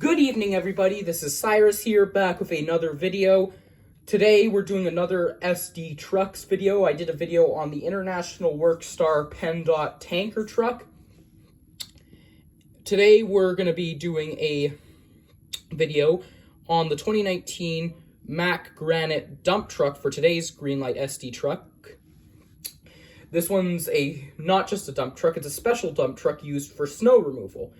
Good evening, everybody. This is Cyrus here, back with another video. Today, we're doing another SD Trucks video. I did a video on the International Workstar PennDOT tanker truck. Today, we're going to be doing a video on the 2019 Mack granite dump truck for today's Greenlight SD truck. This one's not just a dump truck, it's a special dump truck used for snow removal.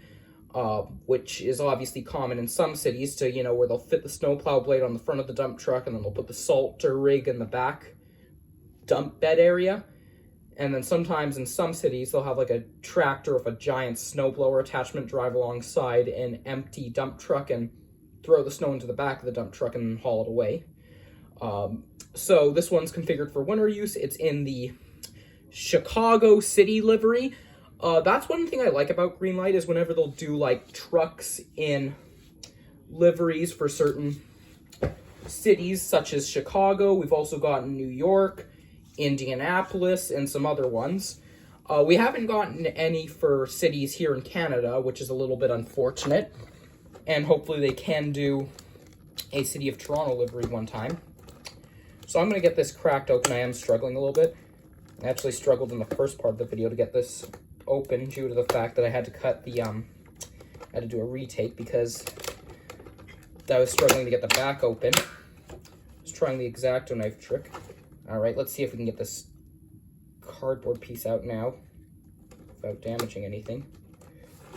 Which is obviously common in some cities to, where they'll fit the snowplow blade on the front of the dump truck and then they'll put the salter rig in the back dump bed area. And then sometimes in some cities, they'll have like a tractor with a giant snowblower attachment drive alongside an empty dump truck and throw the snow into the back of the dump truck and haul it away. So this one's configured for winter use. It's in the Chicago City livery. That's one thing I like about Greenlight is whenever they'll do like trucks in liveries for certain cities such as Chicago. We've also gotten New York, Indianapolis, and some other ones. We haven't gotten any for cities here in Canada, which is a little bit unfortunate. And hopefully they can do a City of Toronto livery one time. So I'm going to get this cracked open. I am struggling a little bit. I actually struggled in the first part of the video to get this open due to the fact that I had to cut the, I had to do a retake because I was struggling to get the back open. I was trying the X-Acto knife trick. Alright, let's see if we can get this cardboard piece out now without damaging anything.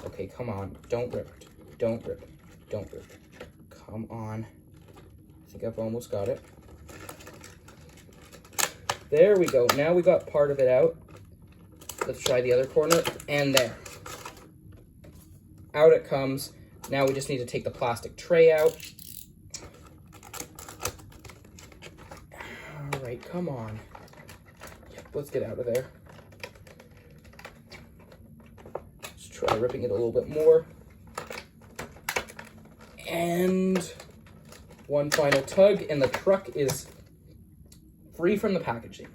Okay, come on. Don't rip it. Don't rip it. Don't rip it. Come on. I think I've almost got it. There we go. Now we got part of it out. Let's try the other corner, and there. Out it comes. Now we just need to take the plastic tray out. All right, come on. Yep, let's get out of there. Let's try ripping it a little bit more. And one final tug, and the truck is free from the packaging.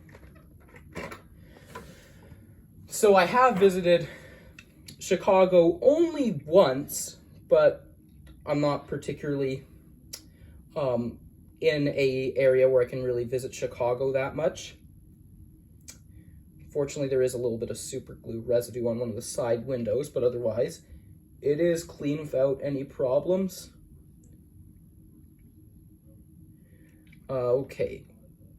So I have visited Chicago only once, but I'm not particularly in a area where I can really visit Chicago that much. Fortunately, there is a little bit of super glue residue on one of the side windows, but otherwise, it is clean without any problems. Okay,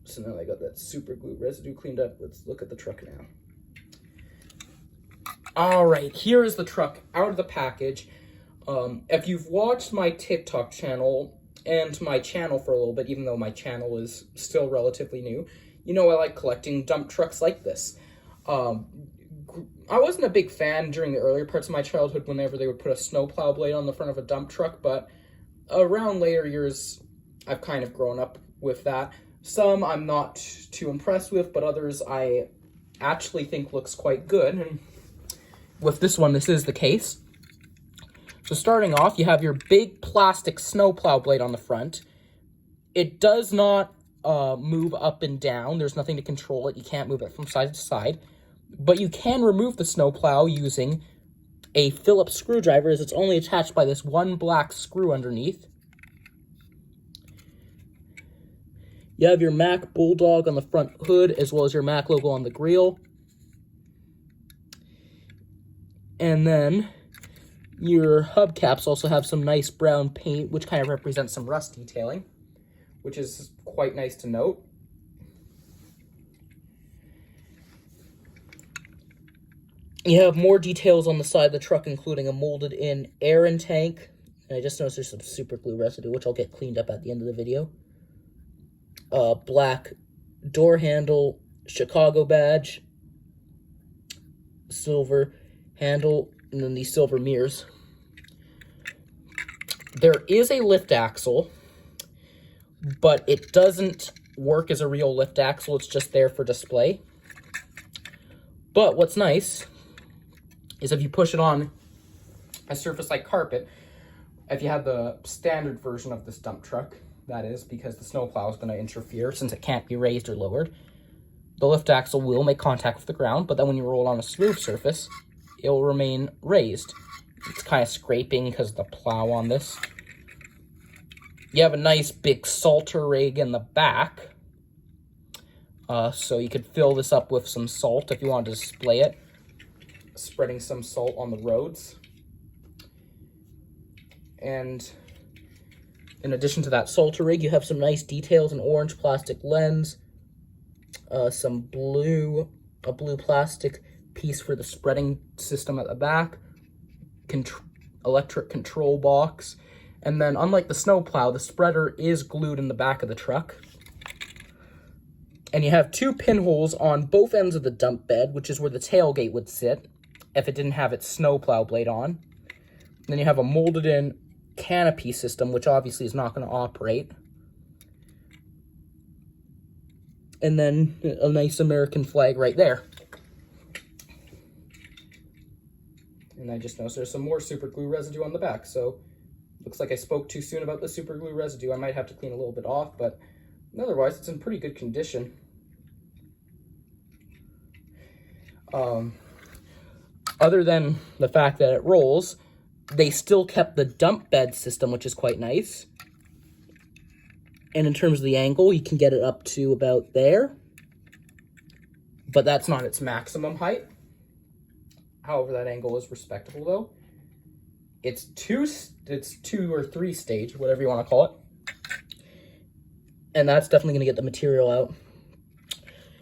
so now I got that super glue residue cleaned up. Let's look at the truck now. All right, here is the truck out of the package. If you've watched my TikTok channel and my channel for a little bit, even though my channel is still relatively new, I like collecting dump trucks like this. I wasn't a big fan during the earlier parts of my childhood whenever they would put a snowplow blade on the front of a dump truck, but around later years, I've kind of grown up with that. Some I'm not too impressed with, but others I actually think looks quite good, and with this one, this is the case. So starting off, you have your big plastic snowplow blade on the front. It does not move up and down. There's nothing to control it. You can't move it from side to side. But you can remove the snowplow using a Phillips screwdriver, as it's only attached by this one black screw underneath. You have your Mack Bulldog on the front hood, as well as your Mack logo on the grille. And then your hubcaps also have some nice brown paint, which kind of represents some rust detailing, which is quite nice to note. You have more details on the side of the truck, including a molded-in air intake. And I just noticed there's some super glue residue, which I'll get cleaned up at the end of the video. Black door handle, Chicago badge, silver handle, and then these silver mirrors. There is a lift axle, but it doesn't work as a real lift axle. It's just there for display. But what's nice is if you push it on a surface like carpet, if you have the standard version of this dump truck, that is, because the snowplow is going to interfere since it can't be raised or lowered, the lift axle will make contact with the ground, but then when you roll it on a smooth surface, it will remain raised. It's kind of scraping because of the plow on this. You have a nice big salter rig in the back. So you could fill this up with some salt if you wanted to display it. Spreading some salt on the roads. And in addition to that salter rig, you have some nice details, an orange plastic lens, a blue plastic piece for the spreading system at the back, electric control box, and then unlike the snowplow, the spreader is glued in the back of the truck. And you have 2 pinholes on both ends of the dump bed, which is where the tailgate would sit if it didn't have its snowplow blade on. And then you have a molded in canopy system, which obviously is not going to operate. And then a nice American flag right there. And I just noticed there's some more super glue residue on the back, so looks like I spoke too soon about the super glue residue. I might have to clean a little bit off, but otherwise it's in pretty good condition. Other than the fact that it rolls, they still kept the dump bed system, which is quite nice. And in terms of the angle, you can get it up to about there. But that's not its maximum height. However, that angle is respectable, though. It's two or three stage, whatever you want to call it. And that's definitely going to get the material out.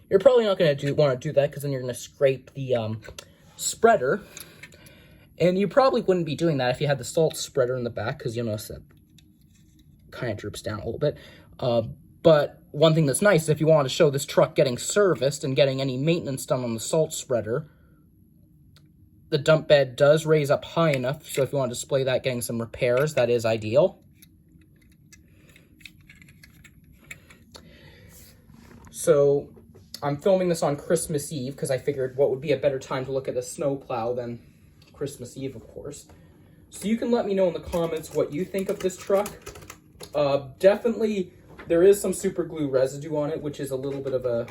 You're probably not going to want to do that because then you're going to scrape the spreader. And you probably wouldn't be doing that if you had the salt spreader in the back, because you'll notice that kind of droops down a little bit. But one thing that's nice is if you want to show this truck getting serviced and getting any maintenance done on the salt spreader, the dump bed does raise up high enough, so if you want to display that getting some repairs, that is ideal. So I'm filming this on Christmas Eve because I figured what would be a better time to look at a snowplow than Christmas Eve, of course. So you can let me know in the comments what you think of this truck. Definitely, there is some super glue residue on it, which is a little bit of a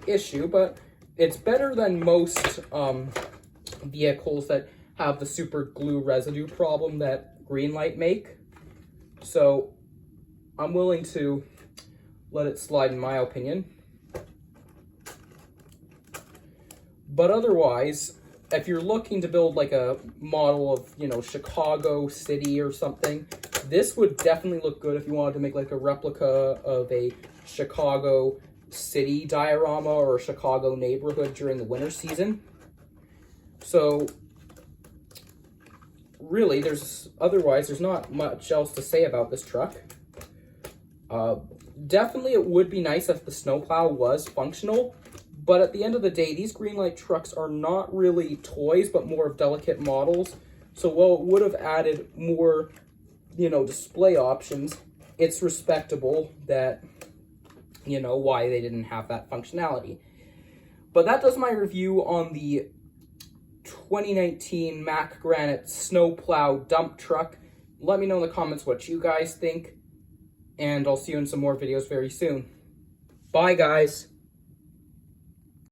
issue, but it's better than most vehicles that have the super glue residue problem that Greenlight make. So I'm willing to let it slide in my opinion. But otherwise, if you're looking to build like a model of, you know, Chicago City or something, this would definitely look good if you wanted to make like a replica of a Chicago City diorama or a Chicago neighborhood during the winter season. So really, there's not much else to say about this truck. Definitely it would be nice if the snowplow was functional, but at the end of the day, these Greenlight trucks are not really toys, but more of delicate models. So while it would have added more, you know, display options, it's respectable that, you know, why they didn't have that functionality. But that does my review on the 2019 Mack Granite snowplow dump truck. Let me know in the comments what you guys think, and I'll see you in some more videos very soon. Bye, guys.